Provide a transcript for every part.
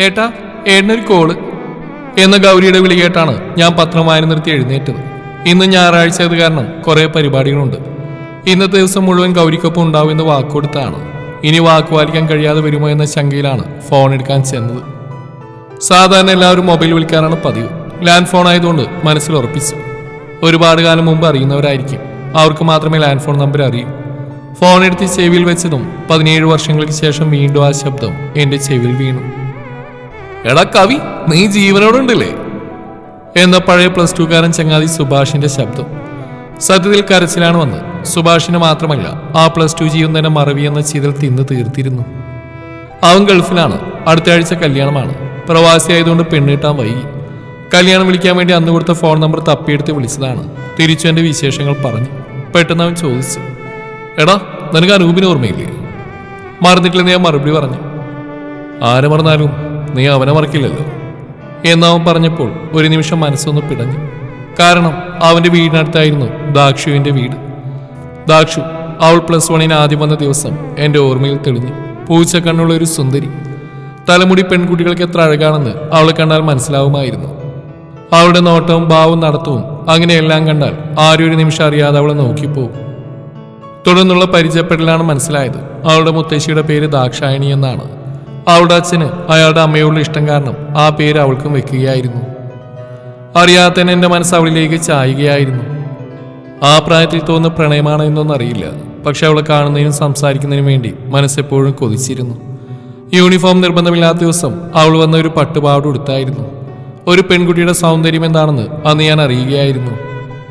ഏട്ടാ, ഏട്ടനൊരു കോള് എന്ന ഗൗരിയുടെ വിളി കേട്ടാണ് ഞാൻ പത്രം വായന നിർത്തി എഴുന്നേറ്റത്. ഇന്ന് ഞായറാഴ്ച ആയത് കാരണം കുറെ പരിപാടികളുണ്ട്. ഇന്നത്തെ ദിവസം മുഴുവൻ ഗൗരിക്കൊപ്പം ഉണ്ടാവുമെന്ന് വാക്കുകൊടുത്താണ്. ഇനി വാക്ക് പാലിക്കാൻ കഴിയാതെ വരുമോ എന്ന ശങ്കയിലാണ് ഫോൺ എടുക്കാൻ ചെന്നത്. സാധാരണ എല്ലാവരും മൊബൈൽ വിളിക്കാനാണ് പതിവ്. ലാൻഡ് ഫോൺ ആയതുകൊണ്ട് മനസ്സിൽ ഉറപ്പിച്ചു. ഒരുപാട് കാലം മുമ്പ് അറിയുന്നവരായിരിക്കും, അവർക്ക് മാത്രമേ ലാൻഡ് ഫോൺ നമ്പർ അറിയൂ. ഫോൺ എടുത്ത് ചെവിയിൽ വെച്ചതും 17 വർഷങ്ങൾക്ക് ശേഷം വീണ്ടും ആ ശബ്ദം എന്റെ ചെവിയിൽ വീണു. എടാ കവി, നീ ജീവനോടുണ്ടല്ലേ എന്ന പഴയ +2കാരൻ ചങ്ങാതി സുഭാഷിന്റെ ശബ്ദം. സത്യത്തിൽ കരച്ചിലാണ് വന്നത്. സുഭാഷിന് മാത്രമല്ല, ആ +2 ജീവൻ തന്നെ മറവി എന്ന ചിതൽ തിന്ന് തീർത്തിരുന്നു. അവൻ ഗൾഫിലാണ്. അടുത്ത ആഴ്ച കല്യാണമാണ്. പ്രവാസിയായതുകൊണ്ട് പെണ്ണിട്ടാൻ വൈകി. കല്യാണം വിളിക്കാൻ വേണ്ടി അന്ന് കൊടുത്ത ഫോൺ നമ്പർ തപ്പിയെടുത്ത് വിളിച്ചതാണ്. തിരിച്ചു എന്റെ വിശേഷങ്ങൾ പറഞ്ഞു. പെട്ടെന്ന് അവൻ ചോദിച്ചു, എടാ നിനക്ക് അനൂപിനെ ഓർമ്മയില്ലേ? മറന്നിട്ടില്ലെന്ന് ഞാൻ മറുപടി പറഞ്ഞു. ആരെ മറന്നാലും നീ അവനെ മറക്കില്ലല്ലോ എന്നവൻ പറഞ്ഞപ്പോൾ ഒരു നിമിഷം മനസ്സൊന്ന് പിടഞ്ഞു. കാരണം അവന്റെ വീടിനടുത്തായിരുന്നു ദാക്ഷുവിന്റെ വീട്. ദാക്ഷു അവൾ +1 ആദ്യം വന്ന ദിവസം എന്റെ ഓർമ്മയിൽ തെളിഞ്ഞു. പൂച്ചക്കണ്ണുള്ള ഒരു സുന്ദരി. തലമുടി പെൺകുട്ടികൾക്ക് എത്ര അഴകാണെന്ന് അവളെ കണ്ടാൽ മനസ്സിലാവുമായിരുന്നു. അവളുടെ നോട്ടവും ഭാവവും നടത്തവും അങ്ങനെയെല്ലാം കണ്ടാൽ ആരും ഒരു നിമിഷം അറിയാതെ അവളെ നോക്കിപ്പോവും. തുടർന്നുള്ള പരിചയപ്പെടലാണ് മനസ്സിലായത് അവളുടെ മുത്തശ്ശിയുടെ പേര് ദാക്ഷായണി എന്നാണ്. അവളുടെ അച്ഛന് അയാളുടെ അമ്മയോടുള്ള ഇഷ്ടം കാരണം ആ പേര് അവൾക്കും വെക്കുകയായിരുന്നു. അറിയാത്തന്നെ എന്റെ മനസ്സ് അവളിലേക്ക് ചായുകയായിരുന്നു. ആ പ്രായത്തിൽ തോന്നുന്ന പ്രണയമാണ് എന്നൊന്നറിയില്ല. പക്ഷെ അവളെ കാണുന്നതിനും സംസാരിക്കുന്നതിനും വേണ്ടി മനസ്സെപ്പോഴും കൊതിച്ചിരുന്നു. യൂണിഫോം നിർബന്ധമില്ലാത്ത ദിവസം അവൾ വന്ന ഒരു പട്ടുപാവാട ഉടുത്തായിരുന്നു. ഒരു പെൺകുട്ടിയുടെ സൗന്ദര്യം എന്താണെന്ന് അന്ന് ഞാൻ അറിയുകയായിരുന്നു.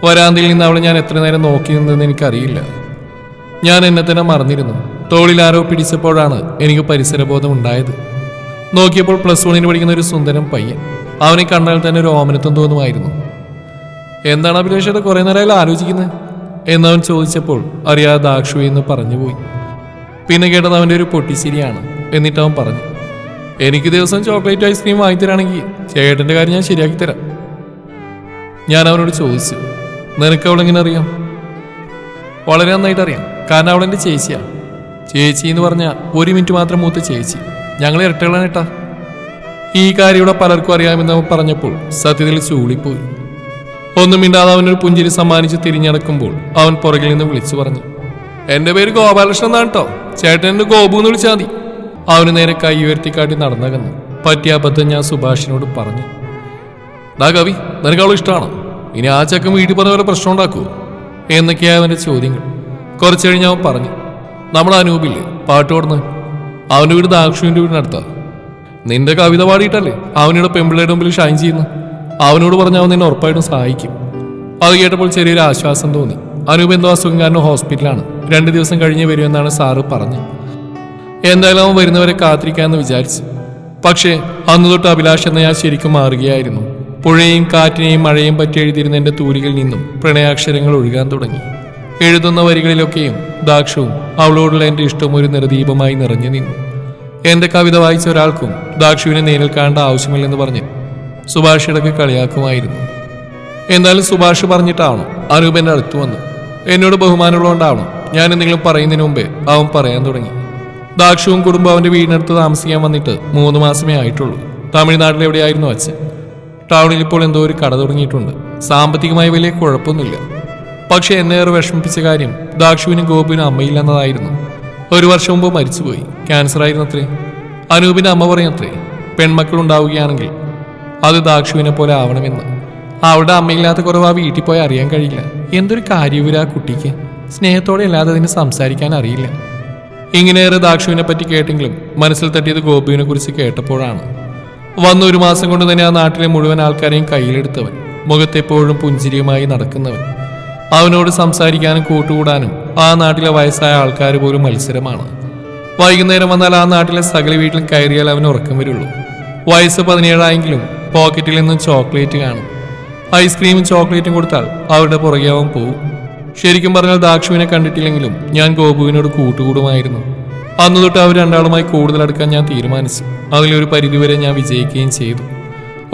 വരാന്തയിൽ നിന്ന് അവളെ ഞാൻ എത്ര നേരം നോക്കി നിന്നെന്ന് എനിക്കറിയില്ല. ഞാൻ എന്നെ തന്നെ മറന്നിരുന്നു. തോളിൽ ആരോ പിടിച്ചപ്പോഴാണ് എനിക്ക് പരിസരബോധം ഉണ്ടായത്. നോക്കിയപ്പോൾ +1 പഠിക്കുന്ന ഒരു സുന്ദരൻ പയ്യൻ. അവനെ കണ്ടാൽ തന്നെ ഒരു ഓമനത്വം തോന്നുമായിരുന്നു. എന്താണ് അഭിലാഷയുടെ കുറെ നേരം ആലോചിക്കുന്നത് എന്നവൻ ചോദിച്ചപ്പോൾ അറിയാതെ ദാക്ഷു എന്ന് പറഞ്ഞുപോയി. പിന്നെ കേട്ടത് അവൻ്റെ ഒരു പൊട്ടിച്ചിരിയാണ്. എന്നിട്ട് അവൻ പറഞ്ഞു, എനിക്ക് ദിവസം ചോക്ലേറ്റ് ഐസ്ക്രീം വാങ്ങിത്തരാണെങ്കിൽ ചേട്ടൻ്റെ കാര്യം ഞാൻ ശരിയാക്കി തരാം. ഞാൻ അവനോട് ചോദിച്ചു, നിനക്ക് അവളെങ്ങനെ അറിയാം? വളരെ നന്നായിട്ട് അറിയാം. കാരണം അവളെൻ്റെ ചേച്ചിയാണ്. ചേച്ചി എന്ന് പറഞ്ഞാൽ 1 മിനിറ്റ് മാത്രം മൂത്ത ചേച്ചി. ഞങ്ങൾ ഇരട്ടകളാണ് ഏട്ടാ. ഈ കാര്യം ഇവിടെ പലർക്കും അറിയാമെന്ന് അവൻ പറഞ്ഞപ്പോൾ സത്യത്തിൽ ചൂളിപ്പോയി. ഒന്നും മിണ്ടാതെ അവനൊരു പുഞ്ചിരി സമ്മാനിച്ച് തിരിഞ്ഞടക്കുമ്പോൾ അവൻ പുറകിൽ നിന്ന് വിളിച്ചു പറഞ്ഞു, എൻ്റെ പേര് ഗോപാലകൃഷ്ണൻ എന്നാണ് കേട്ടോ. ചേട്ടൻ എൻ്റെ ഗോപു എന്ന് വിളിച്ചാൽ മതി. അവന് നേരെ കൈ ഉയർത്തിക്കാട്ടി നടന്നകന്നു. പറ്റിയ അബദ്ധം ഞാൻ സുഭാഷിനോട് പറഞ്ഞു. ഡാ കവി, നിനക്ക് അവൾ ഇഷ്ടമാണോ? ഇനി ആ ചക്കൻ വീട്ടിൽ പറഞ്ഞ പോലെ പ്രശ്നം ഉണ്ടാക്കുമോ എന്നൊക്കെയായ അവൻ്റെ ചോദ്യങ്ങൾ. കുറച്ച് കഴിഞ്ഞ് അവൻ പറഞ്ഞു, നമ്മൾ അനൂപില്ലേ പാട്ട് ഓടുന്നത്, അവൻ്റെ വീട് ദാക്ഷുവിൻ്റെ വീടിനടുത്താ. നിന്റെ കവിത പാടിയിട്ടല്ലേ അവനോട് പെമ്പിള്ളയുടെ മുമ്പിൽ ഷൈൻ ചെയ്യുന്നു. അവനോട് പറഞ്ഞ അവൻ നിന്നെ ഉറപ്പായിട്ടും സഹായിക്കും. അത് കേട്ടപ്പോൾ ചെറിയൊരു ആശ്വാസം തോന്നി. അനൂപ് എന്തോ അസുഖം കാരണം ഹോസ്പിറ്റലാണ്. 2 ദിവസം കഴിഞ്ഞ് വരുമെന്നാണ് സാറ് പറഞ്ഞത്. എന്തായാലും അവൻ വരുന്നവരെ കാത്തിരിക്കാമെന്ന് വിചാരിച്ചു. പക്ഷേ അന്ന് തൊട്ട് അഭിലാഷ് എന്ന ഞാൻ ശരിക്കും മാറുകയായിരുന്നു. പുഴയും കാറ്റിനെയും മഴയും പറ്റി എഴുതിയിരുന്ന എൻ്റെ തൂലികളിൽ നിന്നും പ്രണയാക്ഷരങ്ങൾ ഒഴുകാൻ തുടങ്ങി. എഴുതുന്ന വരികളിലൊക്കെയും ദാക്ഷവും അവളോടുള്ള എൻ്റെ ഇഷ്ടം ഒരു നിറദീപമായി നിറഞ്ഞു നിന്നു. എൻ്റെ കവിത വായിച്ച ഒരാൾക്കും ദാക്ഷുവിനെ നേരിൽ കാണേണ്ട ആവശ്യമില്ലെന്ന് പറഞ്ഞ് സുഭാഷ് ഇടയ്ക്ക് കളിയാക്കുമായിരുന്നു. എന്തായാലും സുഭാഷ് പറഞ്ഞിട്ടാവണം അനൂപ് എൻ്റെ അടുത്ത് വന്നു. എന്നോട് ബഹുമാനമുള്ളതുകൊണ്ടാവണം ഞാൻ എന്തെങ്കിലും പറയുന്നതിന് മുമ്പേ അവൻ പറയാൻ തുടങ്ങി. ദാക്ഷുവും കുടുംബം അവൻ്റെ വീടിനടുത്ത് താമസിക്കാൻ വന്നിട്ട് 3 മാസമേ ആയിട്ടുള്ളൂ. തമിഴ്നാട്ടിലെവിടെയായിരുന്നു അച്ഛൻ. ടൗണിൽ ഇപ്പോൾ എന്തോ ഒരു കട തുടങ്ങിയിട്ടുണ്ട്. സാമ്പത്തികമായി വലിയ കുഴപ്പമൊന്നുമില്ല. പക്ഷെ എന്നേറെ വിഷമിപ്പിച്ച കാര്യം ദാക്ഷുവിനും ഗോപുവിനും അമ്മയില്ലെന്നതായിരുന്നു. 1 വർഷം മുമ്പ് മരിച്ചുപോയി. ക്യാൻസർ ആയിരുന്നത്രേ. അനൂപിന്റെ അമ്മ പറയത്രേ, പെൺമക്കൾ ഉണ്ടാവുകയാണെങ്കിൽ അത് ദാക്ഷുവിനെ പോലെ ആവണമെന്ന്. അവളുടെ അമ്മയില്ലാത്ത കുറവ് ആ വീട്ടിൽ പോയി അറിയാൻ കഴിയില്ല. എന്തൊരു കാര്യവില്ല ആ കുട്ടിക്ക്. സ്നേഹത്തോടെ അല്ലാതെ അതിന് സംസാരിക്കാൻ അറിയില്ല. ഇങ്ങനെയേറെ ദാക്ഷുവിനെ പറ്റി കേട്ടെങ്കിലും മനസ്സിൽ തട്ടിയത് ഗോപുവിനെ കുറിച്ച് കേട്ടപ്പോഴാണ്. വന്ന 1 മാസം കൊണ്ട് തന്നെ ആ നാട്ടിലെ മുഴുവൻ ആൾക്കാരെയും കയ്യിലെടുത്തവൻ, മുഖത്തെപ്പോഴും പുഞ്ചിരിയുമായി നടക്കുന്നവൻ. അവനോട് സംസാരിക്കാനും കൂട്ടുകൂടാനും ആ നാട്ടിലെ വയസ്സായ ആൾക്കാർ പോലും മത്സരമാണ്. വൈകുന്നേരം വന്നാൽ ആ നാട്ടിലെ സകല വീട്ടിൽ കയറിയാൽ അവന് ഉറക്കം വരുള്ളൂ. വയസ്സ് 17 ആയെങ്കിലും പോക്കറ്റിൽ നിന്നും ചോക്ലേറ്റ് കാണും. ഐസ്ക്രീമും ചോക്ലേറ്റും കൊടുത്താൽ അവരുടെ പുറകെ അവൻ പോവും. ശരിക്കും പറഞ്ഞാൽ ദാക്ഷുവിനെ കണ്ടിട്ടില്ലെങ്കിലും ഞാൻ ഗോപുവിനോട് കൂട്ടുകൂടുമായിരുന്നു. അന്നു തൊട്ട് അവർ രണ്ടാളുമായി കൂടുതൽ അടുക്കാൻ ഞാൻ തീരുമാനിച്ചു. അതിലൊരു പരിധിവരെ ഞാൻ വിജയിക്കുകയും ചെയ്തു.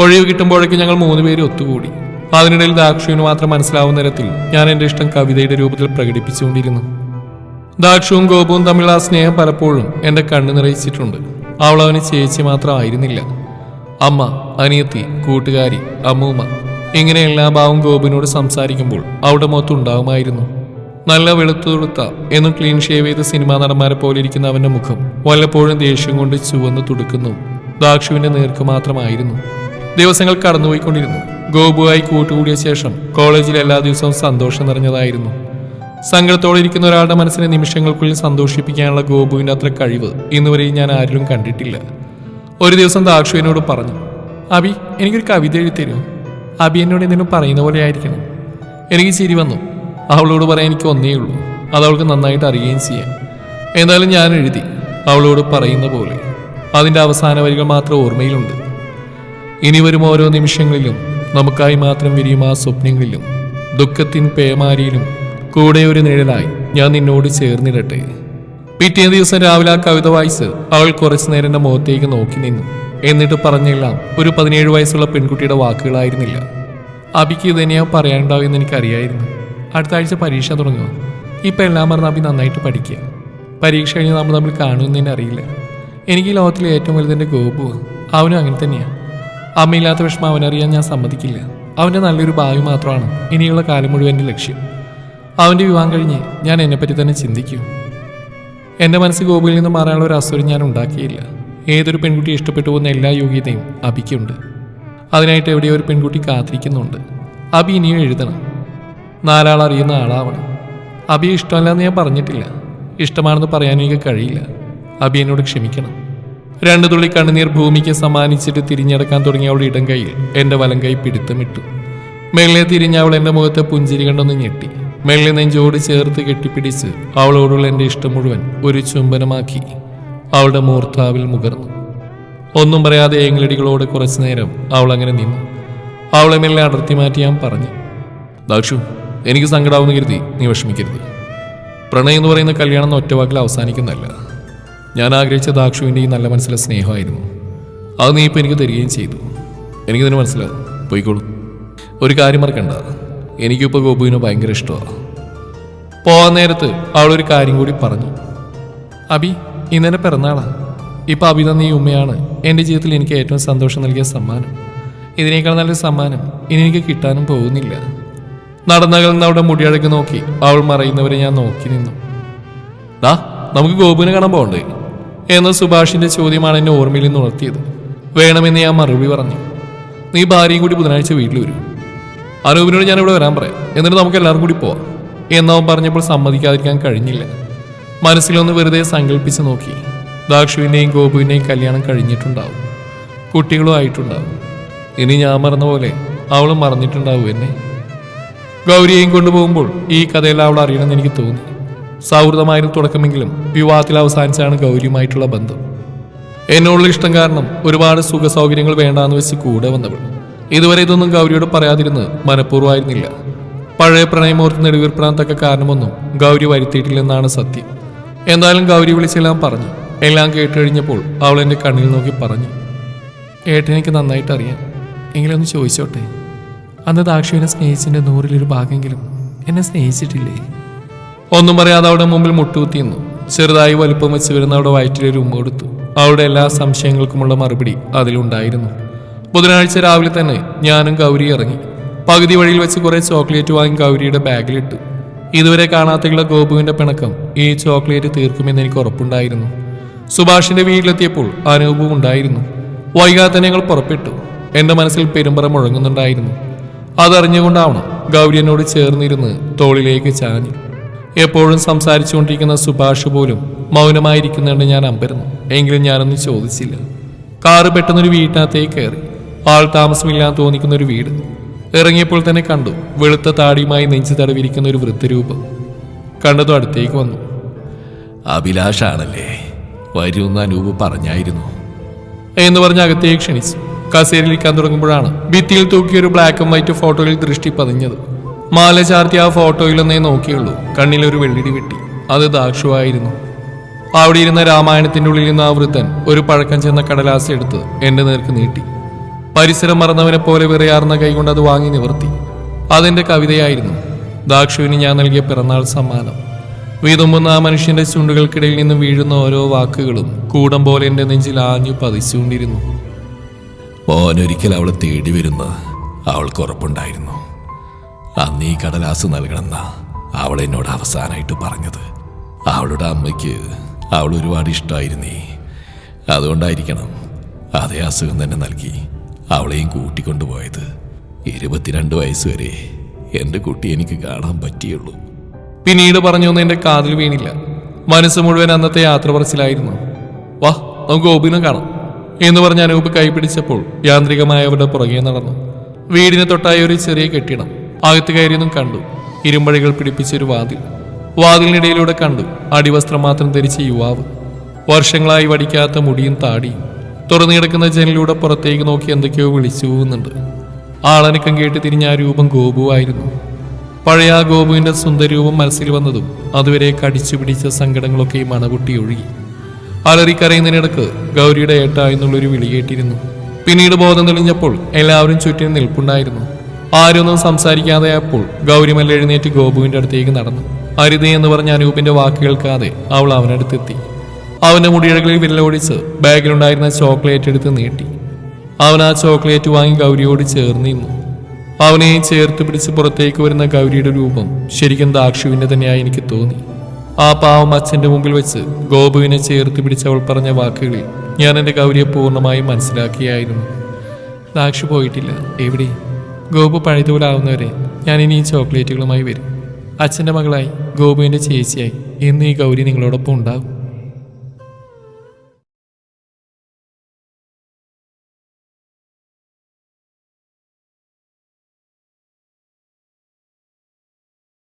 ഒഴിവ് കിട്ടുമ്പോഴേക്കും ഞങ്ങൾ 3 പേര് ഒത്തുകൂടി. അതിനിടയിൽ ദാക്ഷുവിന് മാത്രം മനസ്സിലാവുന്ന തരത്തിൽ ഞാൻ എൻ്റെ ഇഷ്ടം കവിതയുടെ രൂപത്തിൽ പ്രകടിപ്പിച്ചുകൊണ്ടിരുന്നു. ദാക്ഷുവും ഗോപുവും തമ്മിലുള്ള ആ സ്നേഹം പലപ്പോഴും എൻ്റെ കണ്ണ് നിറയിച്ചിട്ടുണ്ട്. അവൾ അവന് ചേച്ചി മാത്രമായിരുന്നില്ല. അമ്മ, അനിയത്തി, കൂട്ടുകാരി, അമ്മൂമ്മ, ഇങ്ങനെ എല്ലാ ഭാവം ഗോപുവിനോട് സംസാരിക്കുമ്പോൾ അവിടെ മൊത്തമുണ്ടാവുമായിരുന്നു. നല്ല വെളുത്തുതുളുത്ത എന്നും ക്ലീൻ ഷേവ് ചെയ്ത സിനിമാ നടന്മാരെ പോലെ ഇരിക്കുന്ന അവന്റെ മുഖം വല്ലപ്പോഴും ദേഷ്യം കൊണ്ട് ചുവന്ന് തുടുക്കുന്നു ദാക്ഷുവിന്റെ നേർക്ക് മാത്രമായിരുന്നു. ദിവസങ്ങൾ കടന്നുപോയിക്കൊണ്ടിരുന്നു. ഗോപുവായി കൂട്ടുകൂടിയ ശേഷം കോളേജിൽ എല്ലാ ദിവസവും സന്തോഷം നിറഞ്ഞതായിരുന്നു. സങ്കടത്തോടെ ഇരിക്കുന്ന ഒരാളുടെ മനസ്സിനെ നിമിഷങ്ങൾക്കുള്ളിൽ സന്തോഷിപ്പിക്കാനുള്ള ഗോപുവിന്റെ അത്ര കഴിവ് ഇന്നുവരെയും ഞാൻ ആരിലും കണ്ടിട്ടില്ല. ഒരു ദിവസം ദാക്ഷു എന്നോട് പറഞ്ഞു, അബി, എനിക്കൊരു കവിത എഴുതി തരുമോ? അബി എന്നോട് എന്തെങ്കിലും പറയുന്ന പോലെ ആയിരിക്കണം. എനിക്ക് ചിരി വന്നു. അവളോട് പറയാൻ എനിക്ക് ഒന്നേ ഉള്ളൂ, അത് അവൾക്ക് നന്നായിട്ട് അറിയുകയും ചെയ്യാം. എന്തായാലും ഞാൻ എഴുതി, അവളോട് പറയുന്ന പോലെ. അതിൻ്റെ അവസാന വരികൾ മാത്രം ഓർമ്മയിലുണ്ട്. ഇനി വരും ഓരോ നിമിഷങ്ങളിലും നമുക്കായി മാത്രം വിരിയും ആ സ്വപ്നങ്ങളിലും ദുഃഖത്തിൻ പേമാരിയിലും കൂടെ ഒരു നിഴലായി ഞാൻ നിന്നോട് ചേർന്നിടട്ടെ. പിറ്റേ ദിവസം രാവിലെ ആ കവിത വായിച്ച് അവൾ കുറച്ചു നേരം എൻ്റെ മുഖത്തേക്ക് നോക്കി നിന്നു. എന്നിട്ട് പറഞ്ഞെല്ലാം ഒരു 17 വയസ്സുള്ള പെൺകുട്ടിയുടെ വാക്കുകളായിരുന്നില്ല. അബിക്ക് ഇത് തന്നെയാ പറയാനുണ്ടാവുമെന്ന് എനിക്കറിയായിരുന്നു. അടുത്ത ആഴ്ച പരീക്ഷ തുടങ്ങുക. ഇപ്പം എല്ലാം പറഞ്ഞ അബി നന്നായിട്ട് പഠിക്കുക. പരീക്ഷ കഴിഞ്ഞ് നമ്മൾ തമ്മിൽ കാണുമെന്ന് തന്നെ അറിയില്ല. എനിക്ക് ഈ ലോകത്തിലെ ഏറ്റവും വലുതെൻ്റെ ഗോപു. അവനും അങ്ങനെ തന്നെയാണ്. അമ്മയില്ലാത്ത വിഷമം അവനറിയാൻ ഞാൻ സമ്മതിക്കില്ല. അവൻ്റെ നല്ലൊരു ഭാവി മാത്രമാണ് ഇനിയുള്ള കാലം മുഴുവൻ എൻ്റെ ലക്ഷ്യം. അവൻ്റെ വിവാഹം കഴിഞ്ഞ് ഞാൻ എന്നെപ്പറ്റി തന്നെ ചിന്തിക്കൂ. എൻ്റെ മനസ്സ് ഗോപുവിൽ നിന്ന് മാറാനുള്ള ഒരു അസുരം ഞാൻ ഉണ്ടാക്കിയില്ല. ഏതൊരു പെൺകുട്ടി ഇഷ്ടപ്പെട്ടു പോകുന്ന എല്ലാ യോഗ്യതയും അബിക്കുണ്ട്. അതിനായിട്ട് എവിടെയോ ഒരു പെൺകുട്ടി കാത്തിരിക്കുന്നുണ്ട്. അബി ഇനിയും എഴുതണം. 4 ആൾ അറിയുന്ന ആളാവണം. അബിയെ ഇഷ്ടമല്ലെന്ന് ഞാൻ പറഞ്ഞിട്ടില്ല. ഇഷ്ടമാണെന്ന് പറയാനും എനിക്ക് കഴിയില്ല. അബി എന്നോട് ക്ഷമിക്കണം. 2 തുള്ളി കണ്ണുനീർ ഭൂമിക്ക് സമ്മാനിച്ചിട്ട് തിരിഞ്ഞടക്കാൻ തുടങ്ങിയ അവളുടെ ഇടം കൈയിൽ എൻ്റെ വലം കൈ പിടുത്തമിട്ടു. മെല്ലെ തിരിഞ്ഞ അവൾ എൻ്റെ മുഖത്തെ പുഞ്ചിരി കണ്ടൊന്ന് ഞെട്ടി. മെല്ലെ നെഞ്ചോട് ചേർത്ത് കെട്ടിപ്പിടിച്ച് അവളോടുള്ള എൻ്റെ ഇഷ്ടം മുഴുവൻ ഒരു ചുംബനമാക്കി അവളുടെ മൂർത്താവിൽ മുകർന്നു. ഒന്നും പറയാതെ ഏങ്ങളടികളോട് കുറച്ചു നേരം അവൾ അങ്ങനെ നിന്നു. അവളെ മെല്ലെ അടർത്തി മാറ്റി ഞാൻ പറഞ്ഞു, ദാക്ഷു, എനിക്ക് സങ്കടാവുന്ന കരുതി നീ വിഷമിക്കരുത്. പ്രണയം എന്ന് പറയുന്ന കല്യാണം എന്ന ഒറ്റവാക്കിൽ അവസാനിക്കുന്നതല്ല. ഞാൻ ആഗ്രഹിച്ച ദാക്ഷുവിൻ്റെ ഈ നല്ല മനസ്സിലെ സ്നേഹമായിരുന്നു. അത് നീ ഇപ്പം എനിക്ക് തരികയും ചെയ്തു. എനിക്കിതിന് മനസ്സിലാവും. പോയിക്കോളൂ. ഒരു കാര്യം മറക്കണ്ട, എനിക്കിപ്പോൾ ഗോപുവിനെ ഭയങ്കര ഇഷ്ടമാണ്. പോകാൻ നേരത്ത് അവളൊരു കാര്യം കൂടി പറഞ്ഞു. അബി, ഇന്നെൻ്റെ പിറന്നാളാണ്. ഇപ്പം അബി തന്ന ഈ ഉമ്മയാണ് എൻ്റെ ജീവിതത്തിൽ എനിക്ക് ഏറ്റവും സന്തോഷം നൽകിയ സമ്മാനം. ഇതിനേക്കാൾ നല്ലൊരു സമ്മാനം ഇനി എനിക്ക് കിട്ടാനും പോകുന്നില്ല. നടന്നകൽന്ന് അവിടെ മുടിയഴക്ക് നോക്കി അവൾ മറയുന്നവരെ ഞാൻ നോക്കി നിന്നു. നമുക്ക് ഗോപുവിനെ കാണാൻ പോകണ്ടേ എന്ന സുഭാഷിന്റെ ചോദ്യമാണ് എന്നെ ഓർമ്മയിൽ നിന്ന് ഉണർത്തിയത്. വേണമെന്ന് ഞാൻ മറുപടി പറഞ്ഞു. നീ ഭാര്യയും കൂടി ബുധനാഴ്ച വീട്ടിൽ വരും. അനൂപിനോട് ഞാൻ ഇവിടെ വരാൻ പറയാം, എന്നിട്ട് നമുക്ക് എല്ലാവരും കൂടി പോവാം എന്നവൻ പറഞ്ഞപ്പോൾ സമ്മതിക്കാതിരിക്കാൻ കഴിഞ്ഞില്ല. മനസ്സിലൊന്ന് വെറുതെ സങ്കല്പിച്ച് നോക്കി. ദാക്ഷുവിൻ്റെയും ഗോപുവിൻ്റെയും കല്യാണം കഴിഞ്ഞിട്ടുണ്ടാവും, കുട്ടികളും ആയിട്ടുണ്ടാവും. ഇനി ഞാൻ മറന്ന പോലെ അവളും മറന്നിട്ടുണ്ടാവും എന്നെ. ഗൗരിയെയും കൊണ്ടുപോകുമ്പോൾ ഈ കഥയെല്ലാം അവൾ അറിയണമെന്ന് എനിക്ക് തോന്നി. സൗഹൃദമായിരുന്നു തുടക്കമെങ്കിലും വിവാഹത്തിൽ അവസാനിച്ചാണ് ഗൗരിയുമായിട്ടുള്ള ബന്ധം. എന്നോടുള്ള ഇഷ്ടം കാരണം ഒരുപാട് സുഖ സൗകര്യങ്ങൾ വേണ്ടാന്ന് വെച്ച് കൂടെ വന്നവൾ. ഇതുവരെ ഇതൊന്നും ഗൗരിയോട് പറയാതിരുന്ന് മനഃപൂർവ്വമായിരുന്നില്ല. പഴയ പ്രണയമോർത്ത് നെടുവീർപ്പെടാൻ തക്ക കാരണമൊന്നും ഗൗരി വരുത്തിയിട്ടില്ലെന്നാണ് സത്യം. എന്തായാലും ഗൗരി വിളിച്ചെല്ലാം പറഞ്ഞു. എല്ലാം കേട്ടുകഴിഞ്ഞപ്പോൾ അവൾ എൻ്റെ കണ്ണിൽ നോക്കി പറഞ്ഞു, ഏട്ടനെനിക്ക് നന്നായിട്ട് അറിയാം. എങ്കിലൊന്ന് ചോദിച്ചോട്ടെ, അന്ന് ദാക്ഷുവിനെ സ്നേഹിച്ചതിൻ്റെ 100-ൽ 1 ഭാഗമെങ്കിലും എന്നെ സ്നേഹിച്ചിട്ടില്ലേ? ഒന്നും പറയാതെ അവിടെ മുമ്പിൽ മുട്ടുകുത്തിയിരുന്നു. ചെറുതായി വലുപ്പം വെച്ച് വരുന്ന അവിടെ വയറ്റിലൊരു ഉമ്മ കൊടുത്തു. അവളുടെ എല്ലാ സംശയങ്ങൾക്കുമുള്ള മറുപടി അതിലുണ്ടായിരുന്നു. ബുധനാഴ്ച രാവിലെ തന്നെ ഞാനും ഗൗരി ഇറങ്ങി. പകുതി വഴിയിൽ വെച്ച് കുറെ ചോക്ലേറ്റ് വാങ്ങി ഗൗരിയുടെ ബാഗിലിട്ടു. ഇതുവരെ കാണാത്തുള്ള ഗോപുവിന്റെ പിണക്കം ഈ ചോക്ലേറ്റ് തീർക്കുമെന്ന് എനിക്ക് ഉറപ്പുണ്ടായിരുന്നു. സുഭാഷിന്റെ വീട്ടിലെത്തിയപ്പോൾ അനൂപും ഉണ്ടായിരുന്നു. വൈകാതെ തന്നെ ഞങ്ങൾ പുറപ്പെട്ടു. എന്റെ മനസ്സിൽ പെരുമ്പറ മുഴങ്ങുന്നുണ്ടായിരുന്നു. അതറിഞ്ഞുകൊണ്ടാവണം ഗൗരി എന്നോട് ചേർന്നിരുന്ന് തോളിലേക്ക് ചാഞ്ഞു. എപ്പോഴും സംസാരിച്ചുകൊണ്ടിരിക്കുന്ന സുഭാഷ് പോലും മൗനമായിരിക്കുന്നുണ്ട്. ഞാൻ അമ്പരന്നു. എങ്കിലും ഞാനൊന്നും ചോദിച്ചില്ല. കാറ് പെട്ടെന്നൊരു വീട്ടിനകത്തേക്ക് കയറി. ആൾ താമസമില്ലാന്ന് തോന്നിക്കുന്ന ഒരു വീട്. ഇറങ്ങിയപ്പോൾ തന്നെ കണ്ടു വെളുത്ത താടിയുമായി നെഞ്ചു തടവിരിക്കുന്ന ഒരു വൃദ്ധരൂപം. കണ്ടതും അടുത്തേക്ക് വന്നു. അഭിലാഷാണല്ലേ, വരുമെന്ന് അനൂപ് പറഞ്ഞായിരുന്നു എന്ന് പറഞ്ഞ് അകത്തേക്ക് ക്ഷണിച്ചു. കസേരയിലിരിക്കാൻ തുടങ്ങുമ്പോഴാണ് ഭിത്തിയിൽ തൂക്കിയൊരു ബ്ലാക്ക് ആൻഡ് വൈറ്റ് ഫോട്ടോയിൽ ദൃഷ്ടി പതിഞ്ഞത്. മാല ചാർത്തി ആ ഫോട്ടോയിലൊന്നേ നോക്കിയുള്ളൂ. കണ്ണിലൊരു വെള്ളിടി വെട്ടി. അത് ദാക്ഷുവായിരുന്നു. അവിടെ ഇരുന്ന രാമായണത്തിന്റെ ഉള്ളിൽ നിന്ന് ആ വൃദ്ധൻ ഒരു പഴക്കം ചെന്ന കടലാസ് എടുത്ത് എന്റെ നേർക്ക് നീട്ടി. പരിസരം മറന്നവനെ പോലെ വിറയാർന്ന കൈകൊണ്ട് അത് വാങ്ങി നിവർത്തി. അതെന്റെ കവിതയായിരുന്നു. ദാക്ഷുവിന് ഞാൻ നൽകിയ പിറന്നാൾ സമ്മാനം. വിതുമ്പുന്ന ആ മനുഷ്യന്റെ ചുണ്ടുകൾക്കിടയിൽ നിന്ന് വീഴുന്ന ഓരോ വാക്കുകളും കൂടം പോലെ എൻ്റെ നെഞ്ചിൽ ആഞ്ഞു പതിച്ചുകൊണ്ടിരുന്നു. മോനൊരിക്കൽ അവളെ തേടി വരുന്ന അവൾക്ക് ഉറപ്പുണ്ടായിരുന്നു. അന്ന് ഈ കടലാസ് നൽകണമെന്ന അവൾ എന്നോട് അവസാനമായിട്ട് പറഞ്ഞത്. അവളുടെ അമ്മയ്ക്ക് അവൾ ഒരുപാട് ഇഷ്ടമായിരുന്നേ. അതുകൊണ്ടായിരിക്കണം അതേ അസുഖം തന്നെ നൽകി അവളെയും കൂട്ടിക്കൊണ്ടുപോയത്. 22 വയസ്സ് വരെ എൻ്റെ കുട്ടി എനിക്ക് കാണാൻ പറ്റിയുള്ളൂ. പിന്നീട് പറഞ്ഞൊന്നും എൻ്റെ കാതിൽ വീണില്ല. മനസ്സ് മുഴുവൻ അന്നത്തെ യാത്ര പറച്ചിലായിരുന്നു. വാ, നമുക്ക് ഗോപിനെ കാണാം എന്ന് പറഞ്ഞ് അനൂപ് കൈപിടിച്ചപ്പോൾ യാന്ത്രികമായി അവരുടെ പുറകെ നടന്നു. വീടിന് തൊട്ടായി ഒരു ചെറിയ കെട്ടിടം. അകത്ത് കയറിയൊന്നും കണ്ടു. ഇരുമ്പഴികൾ പിടിപ്പിച്ചൊരു വാതിൽ. വാതിലിനിടയിലൂടെ കണ്ടു അടിവസ്ത്രം മാത്രം ധരിച്ച യുവാവ്. വർഷങ്ങളായി വടിക്കാത്ത മുടിയും താടിയും. തുറന്നു കിടക്കുന്ന ജനലിലൂടെ പുറത്തേക്ക് നോക്കി എന്തൊക്കെയോ വിളിച്ചു പോകുന്നുണ്ട്. ആളനക്കം കേട്ട് തിരിഞ്ഞ ആ രൂപം ഗോപുവായിരുന്നു. പഴയ ആ ഗോപുവിന്റെ സുന്ദരൂപം മനസ്സിൽ വന്നതും അതുവരെ കടിച്ചു പിടിച്ച സങ്കടങ്ങളൊക്കെ മണപൊട്ടി ഒഴുകി. അലറിക്കരയുന്നതിനിടക്ക് ഗൗരിയുടെ ഏട്ട എന്നുള്ളൊരു വിളി കേട്ടിരുന്നു. പിന്നീട് ബോധം തെളിഞ്ഞപ്പോൾ എല്ലാവരും ചുറ്റിനും നിൽപ്പുണ്ടായിരുന്നു. ആരൊന്നും സംസാരിക്കാതെയപ്പോൾ ഗൗരി മെല്ലെ എഴുന്നേറ്റ് ഗോപുവിന്റെ അടുത്തേക്ക് നടന്നു. അരുതേ എന്ന് പറഞ്ഞ അനൂപിന്റെ വാക്ക് കേൾക്കാതെ അവൾ അവനടുത്തെത്തി. അവന്റെ മുടിയിഴകളിൽ വിരലോടിച്ച് ബാഗിലുണ്ടായിരുന്ന ചോക്ലേറ്റ് എടുത്ത് നീട്ടി. അവൻ ആ ചോക്ലേറ്റ് വാങ്ങി ഗൗരിയോട് ചേർന്ന് നിന്നു. അവനെയും ചേർത്ത് പിടിച്ച് പുറത്തേക്ക് വരുന്ന ഗൗരിയുടെ രൂപം ശരിക്കും ദാക്ഷുവിന്റെ തന്നെയായി എനിക്ക് തോന്നി. ആ പാവം അച്ഛന്റെ മുമ്പിൽ വെച്ച് ഗോപുവിനെ ചേർത്ത് പിടിച്ച് അവൾ പറഞ്ഞ വാക്കുകളിൽ ഞാൻ എൻ്റെ ഗൗരിയെ പൂർണ്ണമായും മനസ്സിലാക്കിയായിരുന്നു. ദാക്ഷു പോയിട്ടില്ല എവിടെയും. ഗോപു പഴയതുപോലെ ആവുന്നവരെ ഞാൻ ഇനി ഈ ചോക്ലേറ്റുകളുമായി വരും. അച്ഛൻ്റെ മകളായി ഗോപുവിൻ്റെ ചേച്ചിയായി എന്ന് ഈ ഗൗരി നിങ്ങളോടൊപ്പം ഉണ്ടാകും.